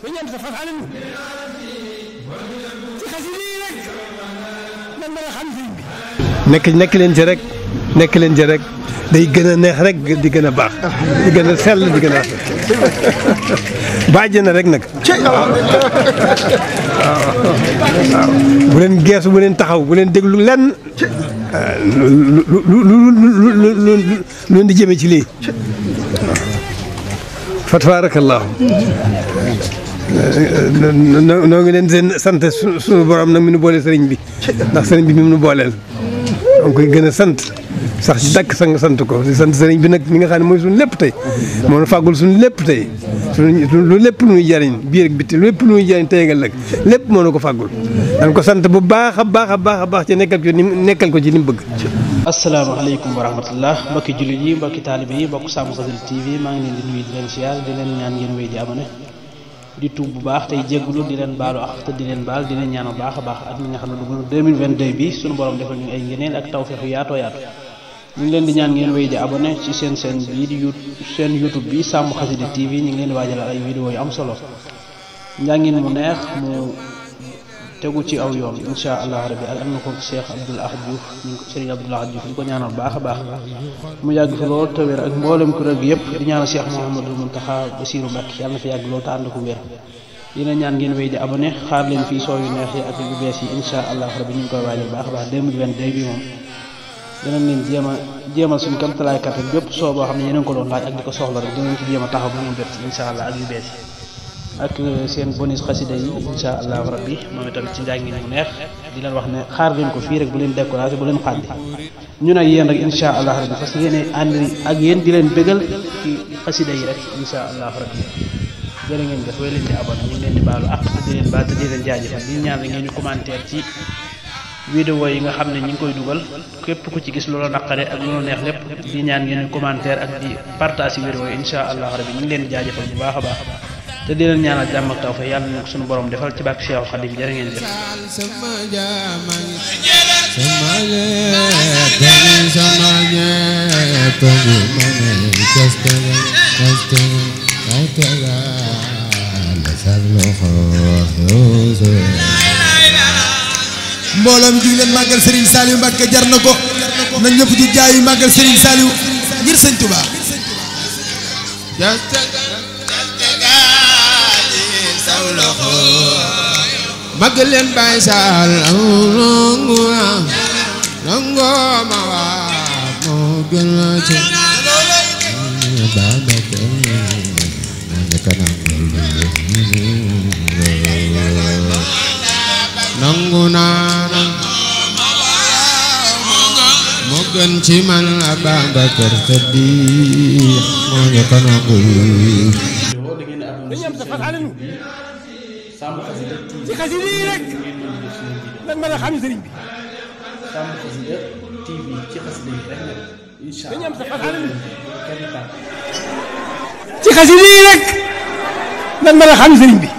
dañu am sa fas alal ci xasida yi rek man mën a xam sëriñ bi. nekk leen ci rek nekk leen ci rek day gën a neex rek di gën a baax di gën a sell di gën a bàjj na rek nag. waaw bu leen geesu bu leen taxaw bu leen déglu lenn lu di jëme ci lii. fa tabaarakallaahu noo ngi leen seen sant suñu borom nag mi nu boole sëriñ bi ndax sëriñ bi mi nu booleel donc koy gën a sant sax ci dàkk sa nga sant ko di sant sëriñ bi nag mi nga xam ne mooy suñu lépp tey moo nu fàggul suñu lépp tey lu lépp lu muy jariñ biir ak bitti lépp lu muy jariñ tey ak ëllëg lépp moo nu ko fàggul dañ ko sant bu baax a baax a baax a baax ci nekkal ko ci ni mu bëgg. asalaamaaleykum wa rahmatullah mbokki jullit yi mbokki taalibe yi mbokk Sàmm Xasida TV maa ngi leen di nuyu di leen siyaar di leen ñaan ngeen wéy di abonné di tuub bu baax tey jéggulu di leen baalu ak te di leen baal di leen ñaan bu baax a baax at mi nga xam ne dugg 2022 bi suñu borom defal ñu ay ngëneel ak tawfeex yu yaatoo yaatu ñu ngi leen di ñaan ngeen wéy di abonné ci seen bii di seen YouTube bi Sàmm Xasida TV ñu ngi leen di waajalal ay vidéo yu am solo njàngin mu neex mu tegu ci aw yoon insha allah rabbi ak am na ko Cheikh Abdoul Ahad Diouf ñu ko Serigne Abdoul Ahad Diouf di ko ñaanal baax a baax mu yàgg fi lool te wér ak mboolem kuréel gi yëpp di ñaanal Cheikh Mouhamadou Mountakha Bassirou Mbacké yàlla na fi yàgg lool te ànd ko wér dina ñaan ngeen wéy di abonné xaar leen fii soo yu neex yi ak yu bees yi insha allah rabbi ñu ngi koy waajal baax a baax 2022 bi moom dinañ leen jéemal suñu kam talaay kattan bépp soo boo xam ne yeneen ko doon laaj ak di ko soxla rek dinañ ci jéem a taxaw bu ngeen jot insha allah ak yu bees yi ak seen bonus xasida yi insha allahu rabbi moom itam ci njàngin mu neex di leen wax ne xaar leen ko fii rek bu leen découragé bu leen xàddi ñun ak yéen rek insha allahu rabbi parce que yéen ànd ak yéen di leen bégal ci xasida yi rek insha allahu rabbi jërë ngeen def way leen di abonné ñu ngi leen di baalu ak te di leen baal te di leen jaajëfal di ñaan la ngeen ñu commentaire ci vidéo yi nga xam ne ñi ngi koy dugal képp ku ci gis loolu naqare ak loolu neex lépp di ñaan ngeen ñu commentaire ak di partage vidéo yi insha allahu rabbi ñu ngi leen di jaajëfal bu baax a baax te di leen ñaanal jàmm ak tawfeex yàlla na ko suñu borom defal ci bàkk Cheikh Khadim jërë ngeen jëf mbooloo mi jug leen màggal Serigne Saliou Mbacké jar na ko na ñëpp di jaayu màggal Serigne Saliou ngir Sëñ Touba màggal leen Baye Sall nango ma waa moo gën a ci nangu naa moo gën ci man Ababacar Sadiq moo ñu ko nangul dañu am sa fas alal ci xasida yi rek man mën a xam sëriñ bi. Sàmm Xasida TV ci xasida yi rek nag insha dañu am sa fas alal ci xasida yi rek man mën a xam sëriñ bi.